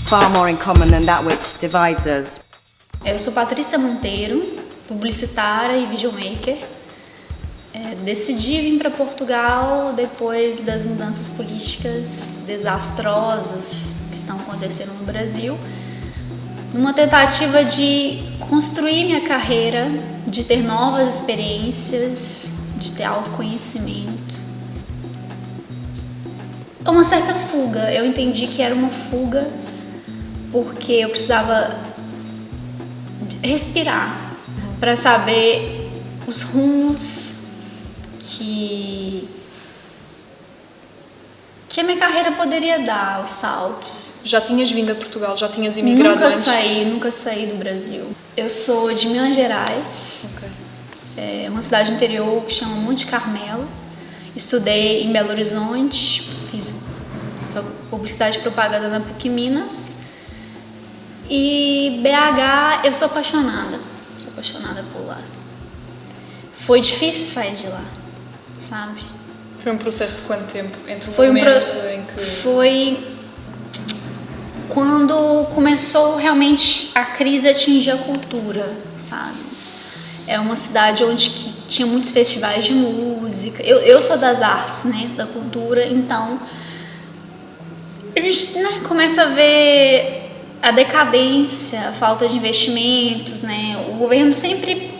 far more in common than that which divides us. Eu sou Patrícia Monteiro, publicitária e videomaker. Decidi vir para Portugal depois das mudanças políticas desastrosas que estão acontecendo no Brasil, numa tentativa de construir minha carreira, de ter novas experiências, de ter autoconhecimento. É uma certa fuga, eu entendi que era uma fuga porque eu precisava respirar para saber os rumos que a minha carreira poderia dar, os saltos. Já tinhas vindo a Portugal? Já tinhas imigrado antes? Nunca saí do Brasil. Eu sou de Minas Gerais, Okay. uma cidade interior que chama Monte Carmelo. Estudei em Belo Horizonte, fiz publicidade e propaganda na PUC Minas. E BH, eu sou apaixonada por lá. Foi difícil sair de lá, sabe? Foi um processo de quanto tempo? Entre o Foi momento em que... Foi quando começou realmente a crise atingir a cultura, sabe? É uma cidade onde tinha muitos festivais de música. Eu sou das artes, né? Da cultura, então a gente começa a ver a decadência, a falta de investimentos, né? O governo sempre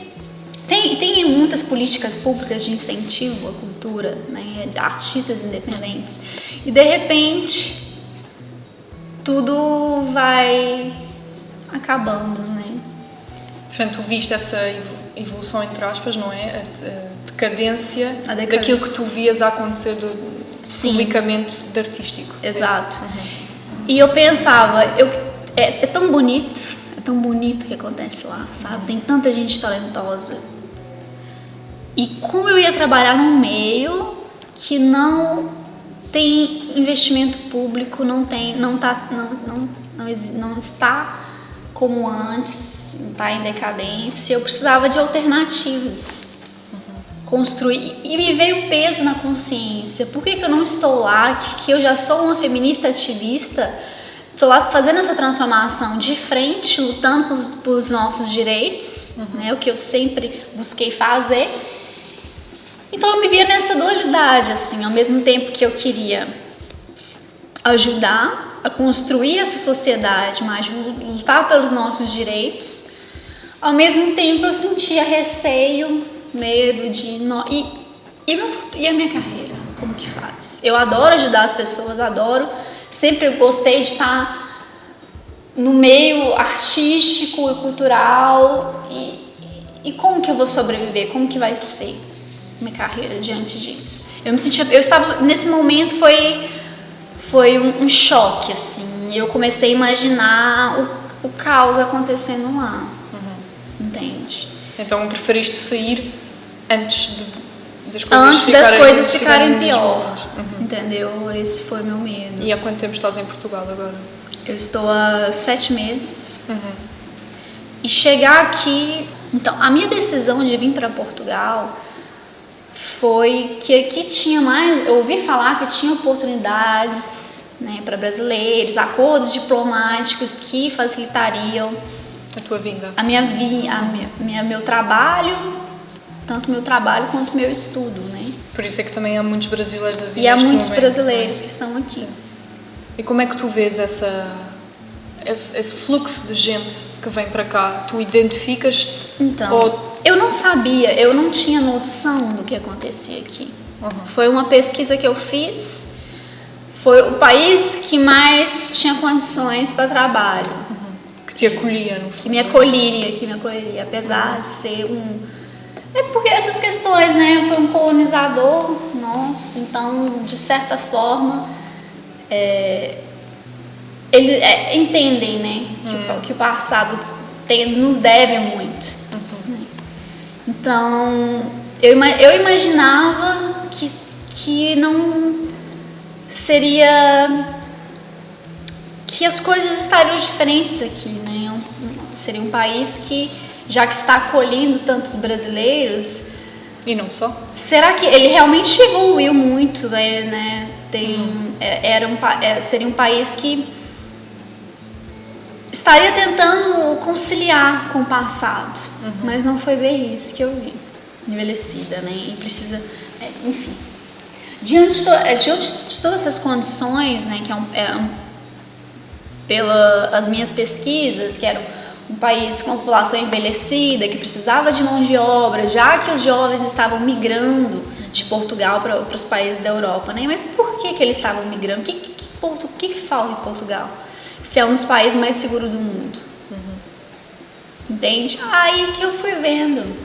tem muitas políticas públicas de incentivo à cultura, né? De artistas independentes. E de repente tudo vai acabando, né? Portanto, tu viste essa evolução, entre aspas, não é? A decadência daquilo que tu vias a acontecer publicamente de artístico. Exato. E eu pensava, é tão bonito o que acontece lá, sabe? Tem tanta gente talentosa. E como eu ia trabalhar num meio que não tem investimento público, não está como antes, está em decadência, eu precisava de alternativas. Construir. E me veio peso na consciência. Por que eu não estou lá? Que eu já sou uma feminista ativista, estou lá fazendo essa transformação de frente, lutando pelos nossos direitos, né, o que eu sempre busquei fazer. Então eu me via nessa dualidade, assim, ao mesmo tempo que eu queria ajudar a construir essa sociedade, mas lutar pelos nossos direitos, ao mesmo tempo eu sentia receio, medo de... E a minha carreira, como que faz? Eu adoro ajudar as pessoas, sempre gostei de estar no meio artístico e cultural. E como que eu vou sobreviver? Como que vai ser minha carreira diante disso? Eu estava, nesse momento foi um choque, assim. Eu comecei a imaginar o caos acontecendo lá. Entende? Então preferiste sair antes das coisas ficarem pior. Entendeu? Esse foi meu medo. E há quanto tempo estás em Portugal agora? Eu estou há 7 meses. E chegar aqui... Então, a minha decisão de vir para Portugal foi que aqui tinha mais... Eu ouvi falar que tinha oportunidades, né, para brasileiros, acordos diplomáticos que facilitariam a tua vinda. Meu trabalho, tanto meu trabalho quanto meu estudo, né? Por isso é que também há muitos brasileiros a vir. E há muitos brasileiros que estão aqui. Sim. E como é que tu vês esse fluxo de gente que vem para cá? Tu identificas-te? Então, eu não sabia, eu não tinha noção do que acontecia aqui. Foi uma pesquisa que eu fiz, foi o país que mais tinha condições para trabalho. Que te acolhia, no fundo. Que me acolheria, apesar de ser É porque essas questões, né? Foi um colonizador nosso, então, de certa forma, eles entendem, né? Que o passado nos deve muito. Né? Então, eu imaginava que não seria... que as coisas estariam diferentes aqui, né? Seria um país que, já que está acolhendo tantos brasileiros... E não só. Será que ele realmente evoluiu muito, né? Seria um país que estaria tentando conciliar com o passado, mas não foi bem isso que eu vi. Envelhecida, né? E precisa, enfim. Diante de todas essas condições, né, que pelas minhas pesquisas, que era um país com população envelhecida, que precisava de mão de obra, já que os jovens estavam migrando de Portugal para os países da Europa, né? Mas por que eles estavam migrando? O que falta em Portugal? Se é um dos países mais seguros do mundo. Entende? Aí que eu fui vendo,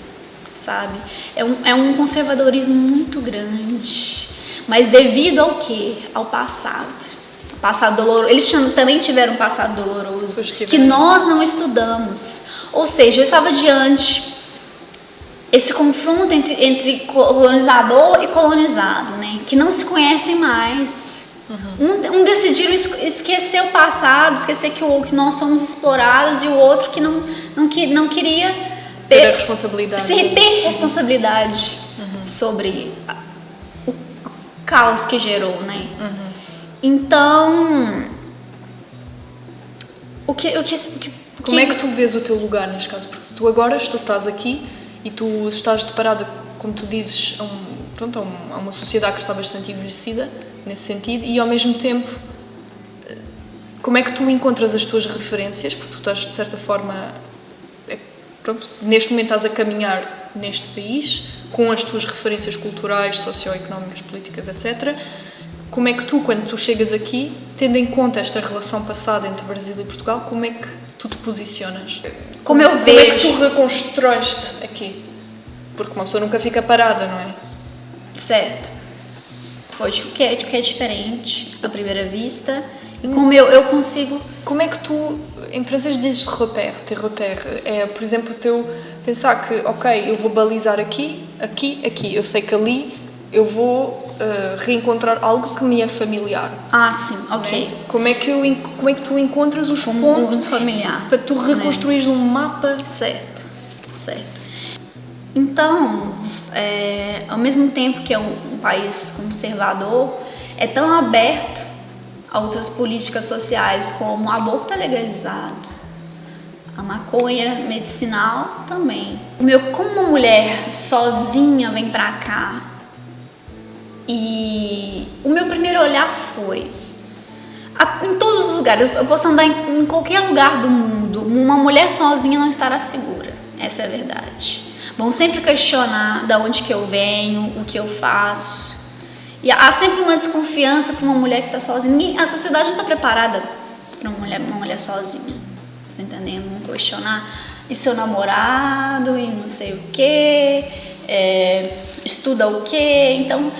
sabe? É um conservadorismo muito grande. Mas devido ao quê? Ao passado. Passado doloroso. Eles também tiveram um passado doloroso que nós não estudamos. Ou seja, eu estava diante esse confronto entre colonizador e colonizado, né? Que não se conhecem mais. Um decidiram esquecer o passado, esquecer que nós somos explorados, e o outro que não queria ter a responsabilidade. Ter responsabilidade sobre o caos que gerou, né? Então, como é que tu vês o teu lugar neste caso? Porque tu agora estás aqui e tu estás deparada, como tu dizes, a uma sociedade que está bastante envelhecida nesse sentido, e ao mesmo tempo, como é que tu encontras as tuas referências? Porque tu estás, de certa forma, neste momento estás a caminhar neste país com as tuas referências culturais, socioeconómicas, políticas, etc. Como é que tu, quando tu chegas aqui, tendo em conta esta relação passada entre Brasil e Portugal, como é que tu te posicionas? Como eu vejo. Como é que tu reconstróiste aqui? Porque uma pessoa nunca fica parada, não é? Certo. Foi o que é diferente à primeira vista. E como eu consigo... Como é que tu, em francês dizes repère, ter repère? É, por exemplo, o teu pensar que, ok, eu vou balizar aqui. Eu sei que ali eu vou reencontrar algo que me é familiar. Ah, sim, ok. Né? Como é que tu encontras os pontos familiar para tu reconstruires um mapa? Certo. Então, ao mesmo tempo que é um país conservador, é tão aberto a outras políticas sociais, como o aborto é legalizado, a maconha medicinal também. Como uma mulher sozinha vem pra cá, e o meu primeiro olhar foi, em todos os lugares, eu posso andar em qualquer lugar do mundo, uma mulher sozinha não estará segura, essa é a verdade. Vão sempre questionar de onde que eu venho, o que eu faço. E há sempre uma desconfiança para uma mulher que está sozinha. A sociedade não está preparada para uma mulher sozinha. Você está entendendo? Vão questionar. E seu namorado, e não sei o quê, estuda o quê. Então,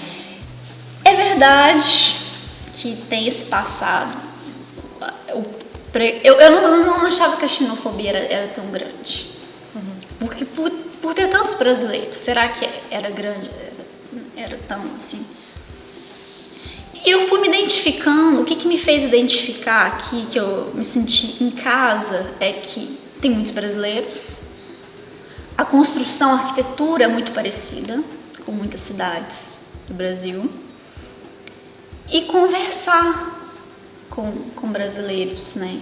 é verdade que tem esse passado. Eu não achava que a xenofobia era tão grande. Porque por ter tantos brasileiros, será que era grande? Era tão assim? E eu fui me identificando. O que me fez identificar aqui, que eu me senti em casa, é que tem muitos brasileiros. A construção, a arquitetura é muito parecida com muitas cidades do Brasil. E conversar com brasileiros, né?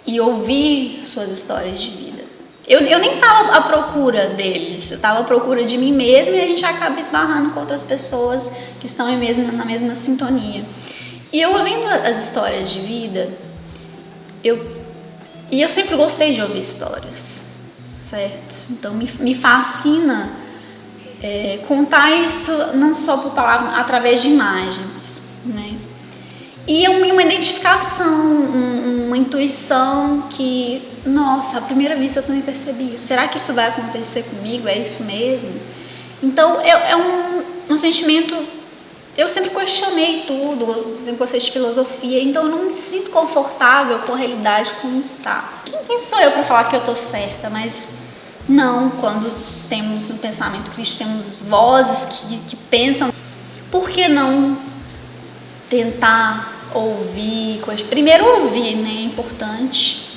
E ouvir suas histórias de vida. Eu nem estava à procura deles, eu estava à procura de mim mesma, e a gente acaba esbarrando com outras pessoas que estão na mesma sintonia. E eu ouvindo as histórias de vida, eu sempre gostei de ouvir histórias, certo? Então me fascina contar isso não só por palavras, através de imagens, né? E uma identificação, uma intuição que, nossa, à primeira vista eu também percebi. Será que isso vai acontecer comigo? É isso mesmo? Então, é um sentimento... Eu sempre questionei tudo, eu sempre gostei de filosofia, então eu não me sinto confortável com a realidade como está. Quem sou eu para falar que eu estou certa? Mas não, quando temos um pensamento crítico, temos vozes que pensam, por que não tentar ouvir? Primeiro ouvir, né? É importante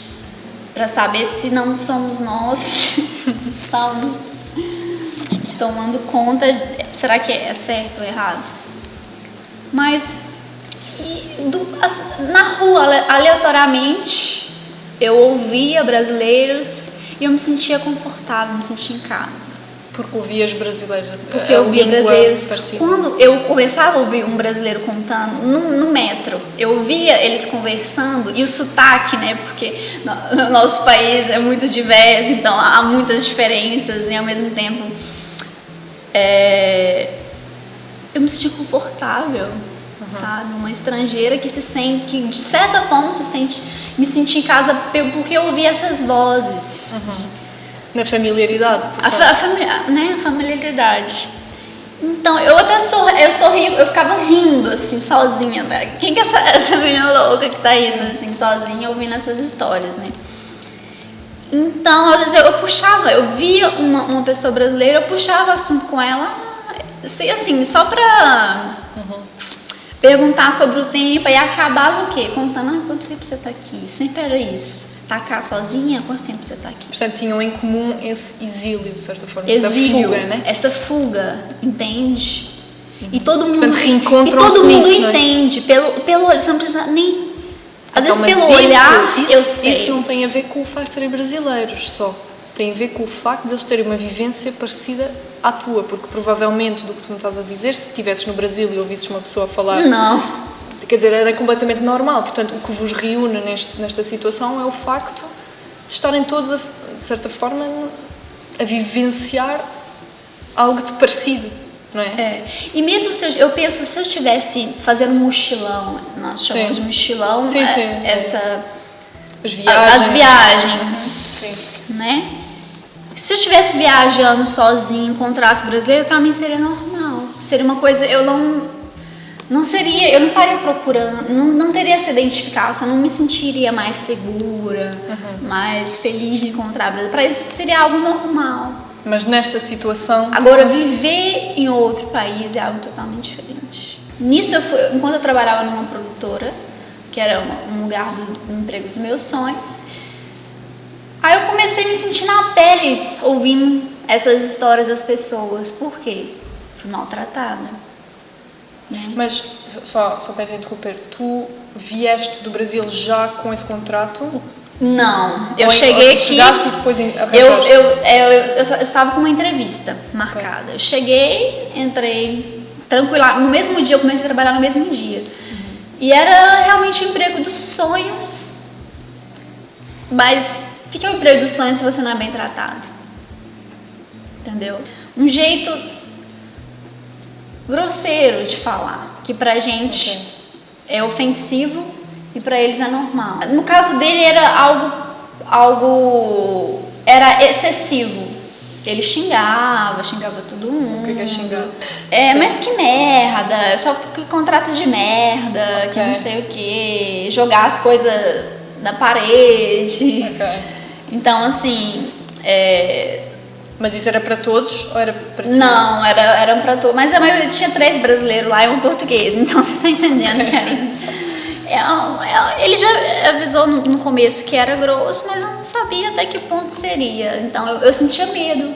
para saber se não somos nós estamos tomando conta. Será que é certo ou errado? Mas na rua, aleatoriamente, eu ouvia brasileiros e eu me sentia confortável, me sentia em casa. Porque ouvias brasileiros. Porque eu ouvia brasileiros. Parecida. Quando eu começava a ouvir um brasileiro contando no metro, eu ouvia eles conversando e o sotaque, né? Porque no nosso país é muito diverso, então há muitas diferenças e ao mesmo tempo eu me sentia confortável, sabe? Uma estrangeira que se sente, que de certa forma me senti em casa porque eu ouvia essas vozes. Na familiaridade. A familiaridade. Então, eu até sorri, eu ficava rindo, assim, sozinha, né? Quem que é essa menina louca que tá indo, assim, sozinha, ouvindo essas histórias, né? Então, às vezes eu via uma pessoa brasileira, eu puxava assunto com ela, assim, só pra perguntar sobre o tempo, e acabava o quê? Contando, quanto tempo você tá aqui? Sempre era isso. Tá cá sozinha? Quanto tempo você tá aqui? Portanto, tinham em comum esse exílio, de certa forma. Exílio, essa fuga, né? Essa fuga, entende? E todo mundo, Portanto, reencontram-se nisso, entende, pelo olho, você não precisa nem... Às vezes mas pelo olhar, eu sei. Isso não tem a ver com o facto de serem brasileiros só. Tem a ver com o facto de eles terem uma vivência parecida à tua, porque provavelmente, do que tu me estás a dizer, se estivesses no Brasil e ouvisses uma pessoa falar... Não. Quer dizer, era completamente normal. Portanto, o que vos reúne nesta situação é o facto de estarem todos, de certa forma, a vivenciar algo de parecido, não é? E mesmo se eu penso, se eu estivesse fazendo um mochilão, nós chamamos de mochilão, as viagens, né? Se eu estivesse viajando sozinho, encontrasse brasileiro, para mim seria normal. Seria uma coisa, eu não estaria procurando, não teria essa identificação, não me sentiria mais segura, mais feliz de encontrar brasileiro. Para isso seria algo normal. Mas nesta situação... Agora, viver em outro país é algo totalmente diferente. Nisso, enquanto eu trabalhava numa produtora, que era um lugar do emprego dos meus sonhos, aí eu comecei a me sentir na pele ouvindo essas histórias das pessoas. Por quê? Fui maltratada. Mas, só para te interromper, tu vieste do Brasil já com esse contrato? Não, eu cheguei aqui. Chegaste e depois eu estava com uma entrevista marcada. Eu cheguei, entrei tranquila. No mesmo dia, eu comecei a trabalhar no mesmo dia. E era realmente o emprego dos sonhos. Mas o que é o emprego dos sonhos se você não é bem tratado? Entendeu? Um jeito grosseiro de falar, que pra gente é ofensivo e pra eles é normal. No caso dele era algo era excessivo. Ele xingava todo mundo. O que é xingar? Mas que merda, só que contrato de merda, que não sei o que, jogar as coisas na parede. Então, assim, Mas isso era para todos ou era para ti? Não, eram para todos. Mas a maioria tinha 3 brasileiros lá e um português. Então você tá entendendo, Karine? Ele já avisou no começo que era grosso, mas eu não sabia até que ponto seria. Então eu sentia medo.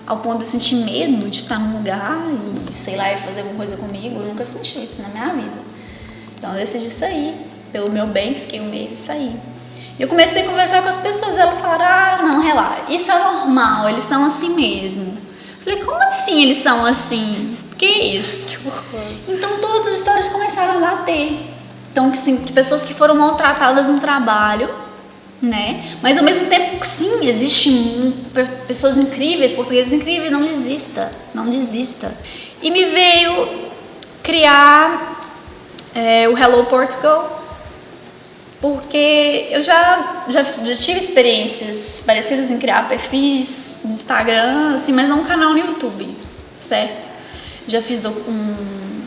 Ao ponto de eu sentir medo de estar num lugar e, sei lá, fazer alguma coisa comigo. Eu nunca senti isso na minha vida. Então eu decidi sair. Pelo meu bem, fiquei um mês e saí. Eu comecei a conversar com as pessoas, elas falaram, não, relaxa, isso é normal, eles são assim mesmo. Eu falei, como assim eles são assim? Que isso? Então todas as histórias começaram a bater. Então, que pessoas que foram maltratadas no trabalho, né? Mas ao mesmo tempo, sim, existem pessoas incríveis, portugueses incríveis, não desista, não desista. E me veio criar o Hello Portugal, porque eu já tive experiências parecidas em criar perfis no Instagram, assim, mas não um canal no YouTube, certo? Já fiz um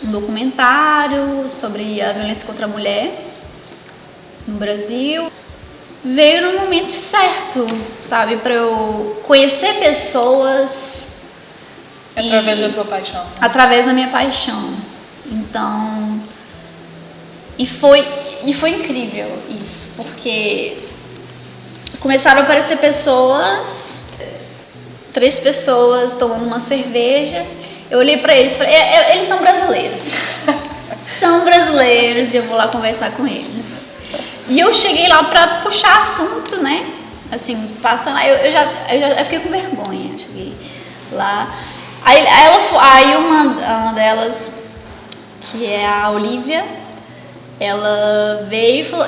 documentário sobre a violência contra a mulher no Brasil. Veio no momento certo, sabe? Para eu conhecer pessoas. Através da tua paixão. Através da minha paixão. Então... E foi incrível isso, porque começaram a aparecer pessoas, 3 pessoas tomando uma cerveja. Eu olhei pra eles e falei, eles são brasileiros. São brasileiros e eu vou lá conversar com eles. E eu cheguei lá pra puxar assunto, né? Assim, passando lá, eu fiquei com vergonha. Eu cheguei lá. Aí uma delas, que é a Olivia, ela veio e falou,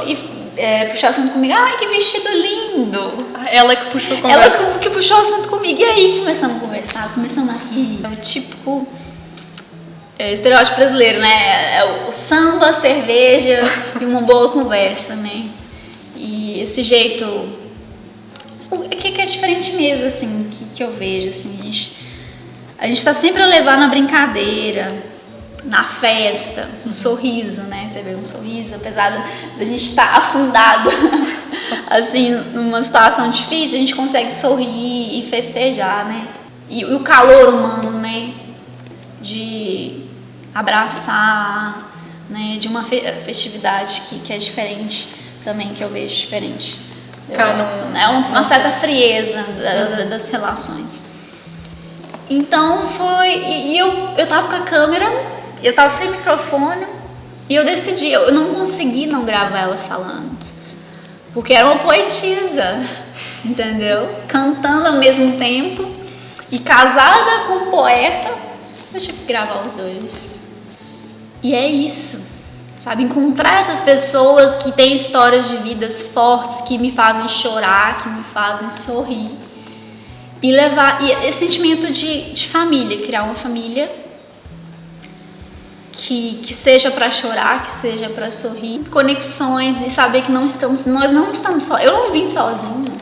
puxou assunto comigo. Ai, que vestido lindo! Ela que puxou a conversa. Ela que puxou assunto comigo. E aí começamos a conversar, começamos a rir. É o típico estereótipo brasileiro, né? É o samba, a cerveja e uma boa conversa, né? E esse jeito... O que é diferente mesmo, assim, que eu vejo, assim, a gente tá sempre a levar na brincadeira, na festa, no sorriso, né? Você vê um sorriso, apesar da gente estar afundado, assim, numa situação difícil, a gente consegue sorrir e festejar, né? E o calor humano, né? De abraçar, né? De uma festividade que é diferente também, que eu vejo diferente. É uma certa frieza das relações. Então e eu tava com a câmera, eu tava sem microfone e eu decidi, eu não consegui não gravar ela falando, porque era uma poetisa, entendeu? Cantando ao mesmo tempo e casada com um poeta, eu tive que gravar os dois. E é isso. Sabe, encontrar essas pessoas que têm histórias de vidas fortes, que me fazem chorar, que me fazem sorrir. E levar esse sentimento de família, criar uma família que seja para chorar, que seja para sorrir. Conexões e saber que nós não estamos só. Eu não vim sozinha.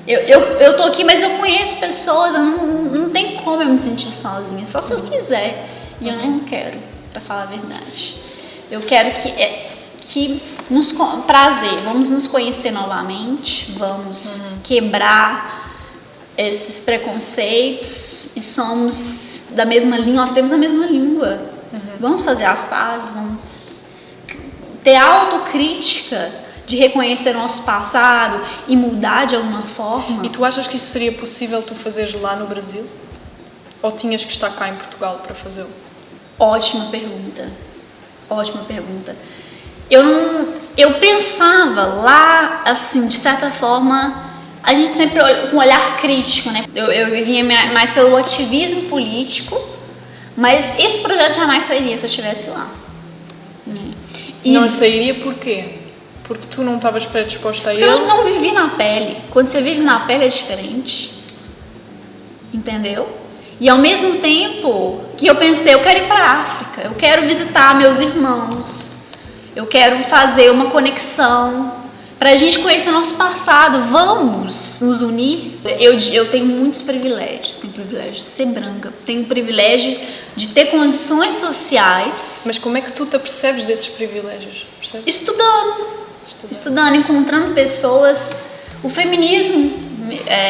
Eu tô aqui, mas eu conheço pessoas, não tem como eu me sentir sozinha, só se eu quiser. E eu não quero, para falar a verdade. Eu quero vamos nos conhecer novamente, vamos quebrar esses preconceitos e somos da mesma língua, nós temos a mesma língua. Vamos fazer as pazes, vamos ter autocrítica de reconhecer o nosso passado e mudar de alguma forma. E tu achas que isso seria possível tu fazeres lá no Brasil? Ou tinhas que estar cá em Portugal para fazê-lo? Ótima pergunta. Eu pensava lá, assim, de certa forma, a gente sempre com um olhar crítico, né? Eu vinha mais pelo ativismo político, mas esse projeto jamais sairia se eu estivesse lá. E não sairia por quê? Porque tu não estavas predisposta a ele? Eu não vivi na pele. Quando você vive na pele é diferente. Entendeu? E ao mesmo tempo que eu pensei, eu quero ir para a África, eu quero visitar meus irmãos, eu quero fazer uma conexão para a gente conhecer nosso passado, vamos nos unir. Eu tenho muitos privilégios, tenho privilégio de ser branca, tenho privilégio de ter condições sociais. Mas como é que tu te apercebes desses privilégios? Percebes? Estudando, encontrando pessoas. O feminismo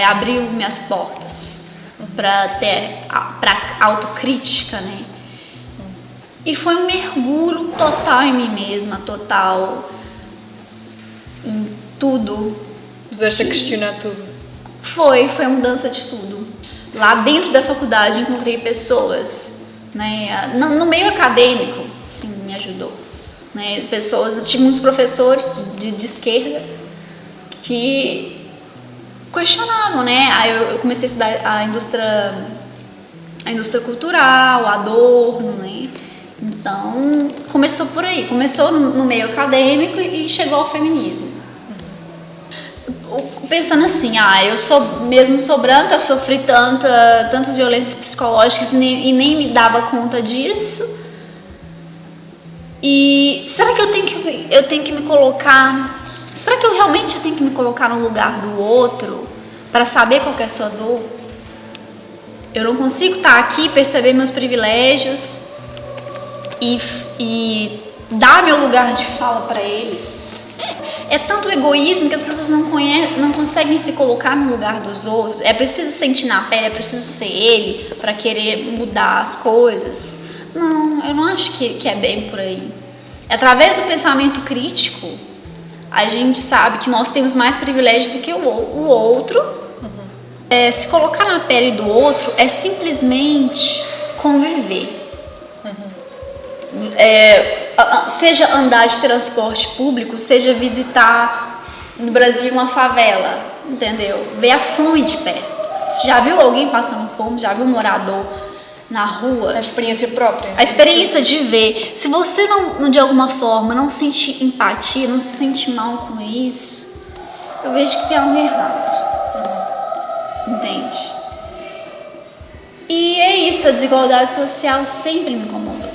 abriu minhas portas para autocrítica, né? E foi um mergulho total em mim mesma, total em tudo. Puseste a questionar tudo. Foi a mudança de tudo. Lá dentro da faculdade encontrei pessoas, né? No meio acadêmico, sim, me ajudou, né? Pessoas, tinha uns professores de esquerda que questionavam, né? Aí eu comecei a estudar a indústria cultural, Adorno, né? Então, começou por aí. Começou no meio acadêmico e chegou ao feminismo. Pensando assim, eu sou branca, eu sofri tantas violências psicológicas e nem me dava conta disso. E será que eu tenho que me colocar... Será que eu realmente tenho que me colocar no lugar do outro para saber qual que é a sua dor? Eu não consigo estar aqui, perceber meus privilégios e dar meu lugar de fala para eles. É tanto egoísmo que as pessoas não conseguem se colocar no lugar dos outros. É preciso sentir na pele, é preciso ser ele para querer mudar as coisas. Não, eu não acho que é bem por aí. Através do pensamento crítico, a gente sabe que nós temos mais privilégio do que o outro. Se colocar na pele do outro é simplesmente conviver. seja andar de transporte público, seja visitar no Brasil uma favela, entendeu? Ver a fome de perto. Você já viu alguém passando fome? Já viu um morador na rua? A experiência própria. A experiência de ver. Se você não de alguma forma não sente empatia, não se sente mal com isso, eu vejo que tem algo errado. Entende? E é isso, a desigualdade social sempre me incomodou.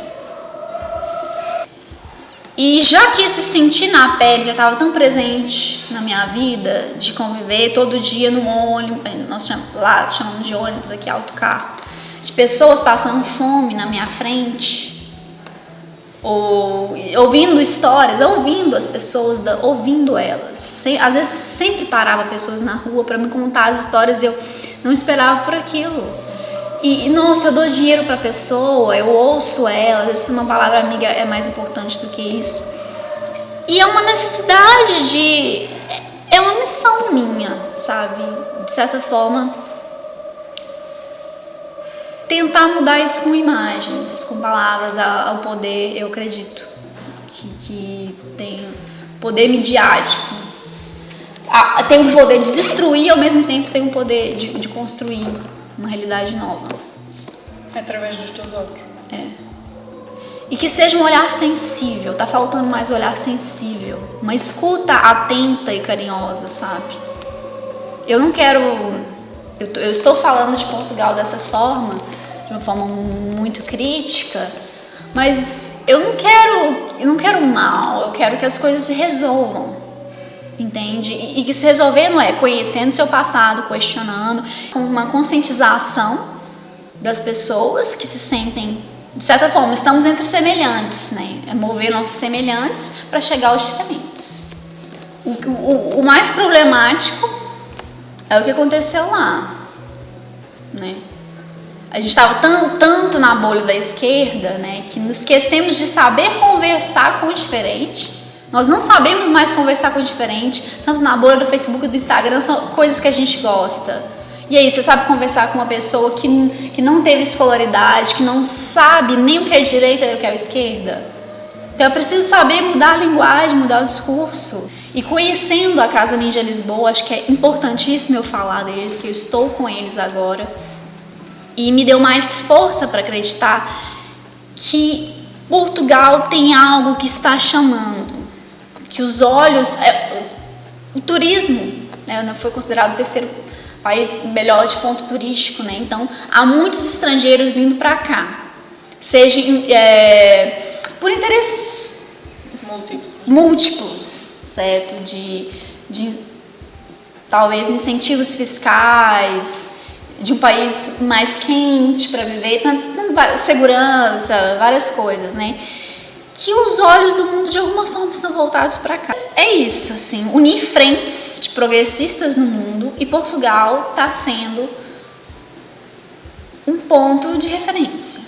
E já que esse sentir na pele já estava tão presente na minha vida, de conviver todo dia no ônibus, nós chamamos de ônibus aqui, autocarro, de pessoas passando fome na minha frente, ou ouvindo histórias, ouvindo as pessoas, ouvindo elas. Às vezes sempre parava pessoas na rua para me contar as histórias e eu não esperava por aquilo. E nossa, eu dou dinheiro pra pessoa, eu ouço ela, às vezes uma palavra amiga é mais importante do que isso. E é uma necessidade é uma missão minha, sabe? De certa forma, tentar mudar isso com imagens, com palavras, ao poder, eu acredito. Que tem poder midiático. Tem um poder de destruir, ao mesmo tempo tem um poder de construir uma realidade nova. Através dos teus olhos. E que seja um olhar sensível. Tá faltando mais olhar sensível. Uma escuta atenta e carinhosa, sabe? Eu não quero... Eu estou falando de Portugal dessa forma, de uma forma muito crítica, mas eu não quero mal. Eu quero que as coisas se resolvam. Entende? E que se resolver não é conhecendo seu passado, questionando, com uma conscientização das pessoas que se sentem, de certa forma, estamos entre semelhantes, né? É mover nossos semelhantes para chegar aos diferentes. O mais problemático é o que aconteceu lá, né? A gente estava tanto na bolha da esquerda, né, que nos esquecemos de saber conversar com o diferente. Nós não sabemos mais conversar com o diferente, tanto na bolha do Facebook e do Instagram, são coisas que a gente gosta. E aí, você sabe conversar com uma pessoa que não teve escolaridade, que não sabe nem o que é direita e o que é esquerda? Então eu preciso saber mudar a linguagem, mudar o discurso. E conhecendo a Casa Ninja Lisboa, acho que é importantíssimo eu falar deles, que eu estou com eles agora. E me deu mais força para acreditar que Portugal tem algo que está chamando. Que os olhos... o turismo, né, foi considerado o terceiro país melhor de ponto turístico, né? Então, há muitos estrangeiros vindo para cá. Seja por interesses múltiplos, certo? De talvez incentivos fiscais, de um país mais quente para viver, segurança, várias coisas, né? Que os olhos do mundo de alguma forma estão voltados para cá. É isso, assim, unir frentes de progressistas no mundo, e Portugal está sendo um ponto de referência.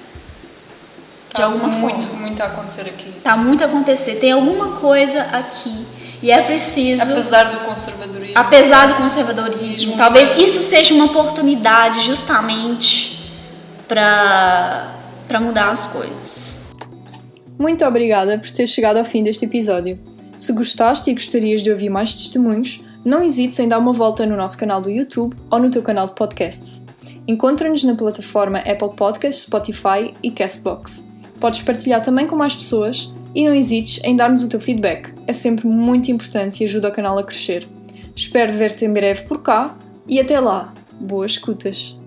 De alguma forma. Muito a acontecer aqui. Tá muito a acontecer, tem alguma coisa aqui. E é preciso... Apesar do conservadorismo. Talvez isso seja uma oportunidade justamente para mudar as coisas. Muito obrigada por ter chegado ao fim deste episódio. Se gostaste e gostarias de ouvir mais testemunhos, não hesites em dar uma volta no nosso canal do YouTube ou no teu canal de podcasts. Encontra-nos na plataforma Apple Podcasts, Spotify e Castbox. Podes partilhar também com mais pessoas e não hesites em dar-nos o teu feedback. É sempre muito importante e ajuda o canal a crescer. Espero ver-te em breve por cá e até lá, boas escutas!